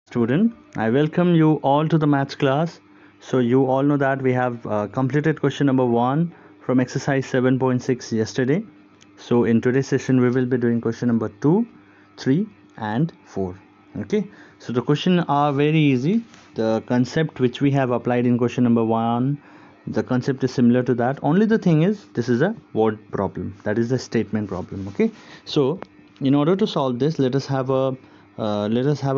Student, I welcome you all to the maths class. So you all know that we have completed question number 1 from exercise 7.6 yesterday. So in today's session we will be doing question number 2, 3 and 4. Okay, so the question are very easy. The concept which we have applied in question number 1, the concept is similar to that. Only the thing is this is a word problem, that is the statement problem. Okay, so in order to solve this, let us have a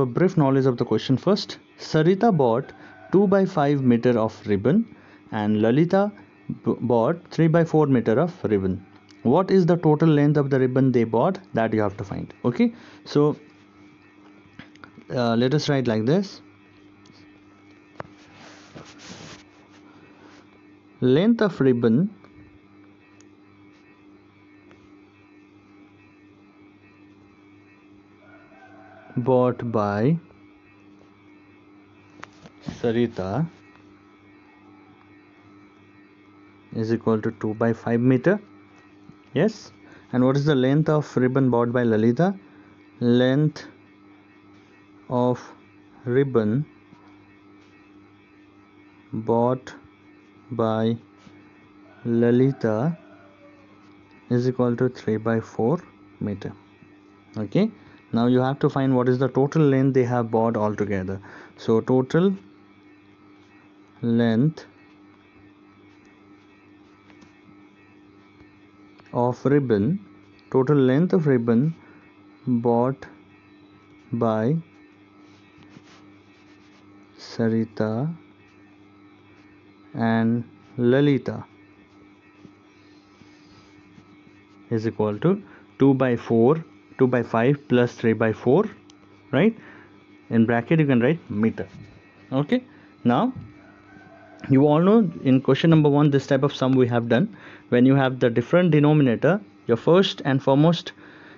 brief knowledge of the question first. Sarita bought 2 by 5 meter of ribbon and Lalita bought 3 by 4 meter of ribbon. What is the total length of the ribbon they bought? That you have to find. Okay, so let us write like this. Length of ribbon bought by Sarita is equal to 2 by 5 meter. Yes. And what is the length of ribbon bought by Lalita? Length of ribbon bought by Lalita is equal to 3 by 4 meter. Okay, now you have to find what is the total length they have bought altogether. So total length of ribbon bought by Sarita and Lalita is equal to 2 by 5 plus 3 by 4, right? In bracket you can write meter. Okay, now you all know in question number 1 this type of sum we have done. When you have the different denominator, your first and foremost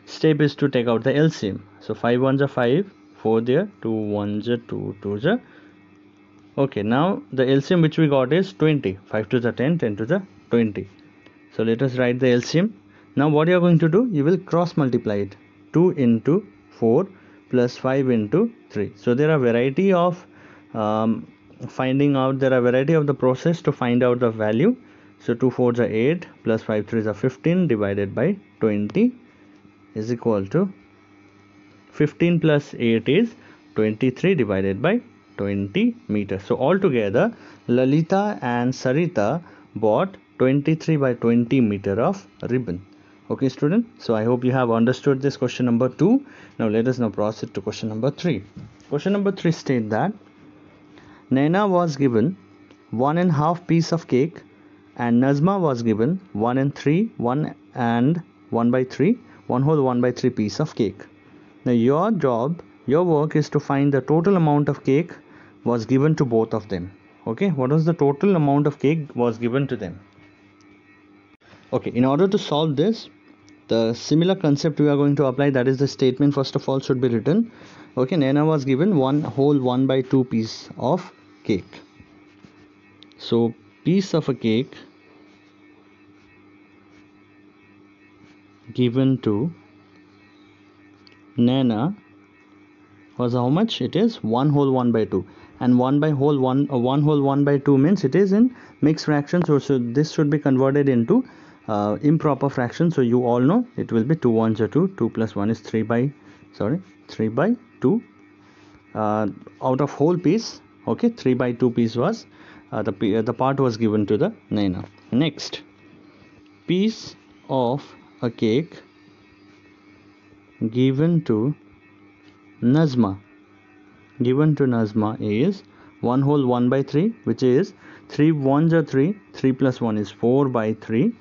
step is to take out the LCM. So 5 ones are 5, 4 there, 2 ones are 2, 2s are. Okay, now the LCM which we got is 20. 5 to the 10, 10 to the 20. So let us write the LCM. Now what you are going to do, you will cross multiply it. 2 into 4 plus 5 into 3. So there are variety of variety of the process to find out the value. So 2 4s are 8 plus 5 3s are 15 divided by 20 is equal to 15 plus 8 is 23 divided by 20 meters. So altogether Lalita and Sarita bought 23 by 20 meter of ribbon. Okay student, so I hope you have understood this question number 2. Now let us now proceed to question number 3. Question number 3 states that Naina was given 1.5 piece of cake and Nazma was given 1 and 3, 1 and 1 by 3, 1 whole 1 by 3 piece of cake. Now your work is to find the total amount of cake was given to both of them. Okay, what was the total amount of cake was given to them? Okay, in order to solve this, the similar concept we are going to apply, that is the statement first of all should be written. Okay, Naina was given 1 whole 1 by 2 piece of cake. So piece of a cake given to Naina was how much? It is 1 whole 1 by 2, and 1 whole 1 by 2 means it is in mixed fraction. So this should be converted into improper fraction. So you all know it will be 2 ones are 2, 2 plus 1 is 3 by 2 out of whole piece. Okay, 3 by 2 piece was the part was given to the Naina. Next, piece of a cake given to Nazma is 1 whole 1 by 3, which is 3 ones are 3, 3 plus 1 is 4 by 3.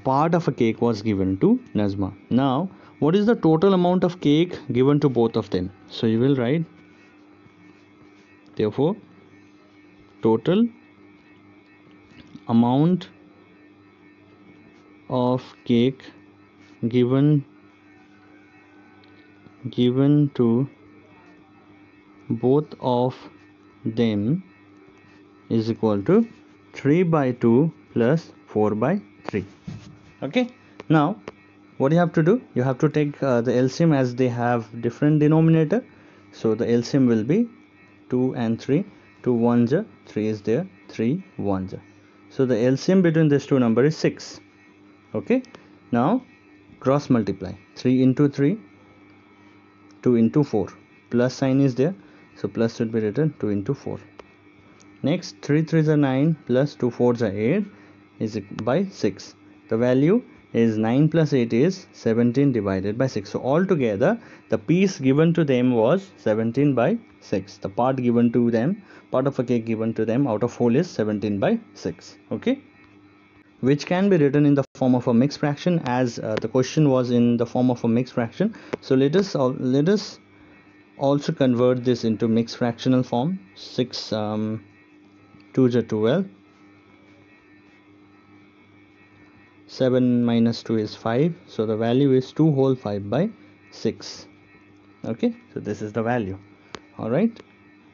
Part of a cake was given to Nazma. Now what is the total amount of cake given to both of them? So you will write, therefore total amount of cake given to both of them is equal to 3 by 2 plus 4 by 3. Okay, now what you have to do, you have to take the LCM as they have different denominator. so the LCM will be 2 and 3. 2 ones are 3 is there, 3 ones are. So the LCM between these two numbers is 6. Okay, now cross multiply. 3 into 3, 2 into 4, plus sign is there, so plus should be written 2 into 4. Next, 3 3s are 9 plus 2 4s are 8 is by 6. The value is 9 plus 8 is 17 divided by 6. So altogether the piece given to them was 17 by 6. The part given to them, part of a cake given to them out of whole is 17 by 6. Okay, which can be written in the form of a mixed fraction, as the question was in the form of a mixed fraction. So let us also convert this into mixed fractional form. 6 2s are 12, 7 minus 2 is 5, so the value is 2 whole 5 by 6. Okay, so this is the value. All right,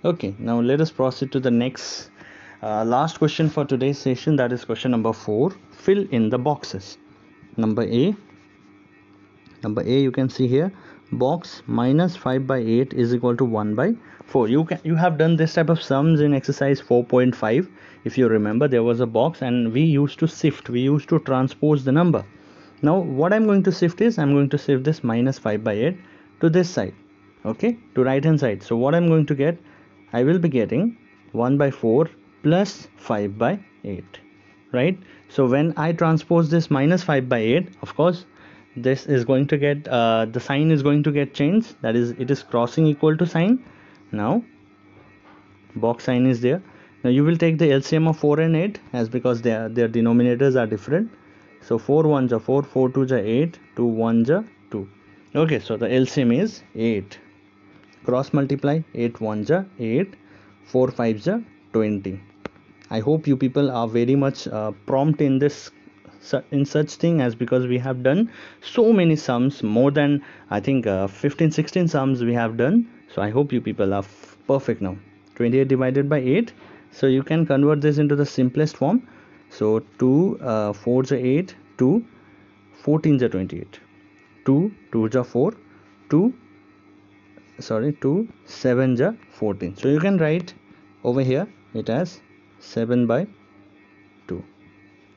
okay, now let us proceed to the next last question for today's session, that is question number 4. Fill in the boxes. Number A, you can see here, box minus 5 by 8 is equal to 1 by 4. You have done this type of sums in exercise 4.5. if you remember, there was a box and we used to shift, we used to transpose the number. Now what I'm going to shift is, I'm going to shift this minus 5 by 8 to this side, okay, to right hand side. So what I'm going to get, I will be getting 1 by 4 plus 5 by 8, right? So when I transpose this minus 5 by 8, of course this is going to get the sign is going to get changed, that is, it is crossing equal to sign. Now box sign is there. Now you will take the LCM of 4 and 8, as because their denominators are different. So 4 ones are 4, 4 twos are 8, 2 ones are 2. Okay, so the LCM is 8. Cross multiply, 8 ones are 8, 4 fives are 20. I hope you people are very much prompt in this, in such thing, as because we have done so many sums, more than I think 15-16 sums we have done. So I hope you people are perfect now. 28 divided by 8, so you can convert this into the simplest form. So 2 4s are 8, 2 14s are 28, 2 2s are 4, 2 7s are 14. So you can write over here it as 7 by 2.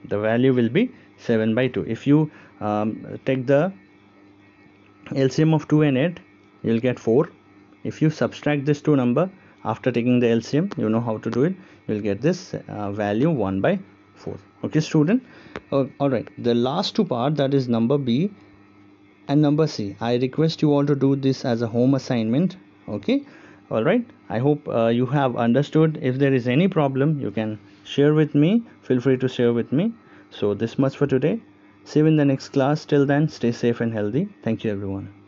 The value will be 7 by 2. If you take the LCM of 2 and 8, you will get 4. If you subtract this two number after taking the LCM, you know how to do it, you will get this value 1 by 4. Okay student, alright, the last two part, that is number B and number C, I request you all to do this as a home assignment. Okay, alright, I hope you have understood. If there is any problem, you can share with me, feel free to share with me. So this much for today. See you in the next class. Till then, stay safe and healthy. Thank you everyone.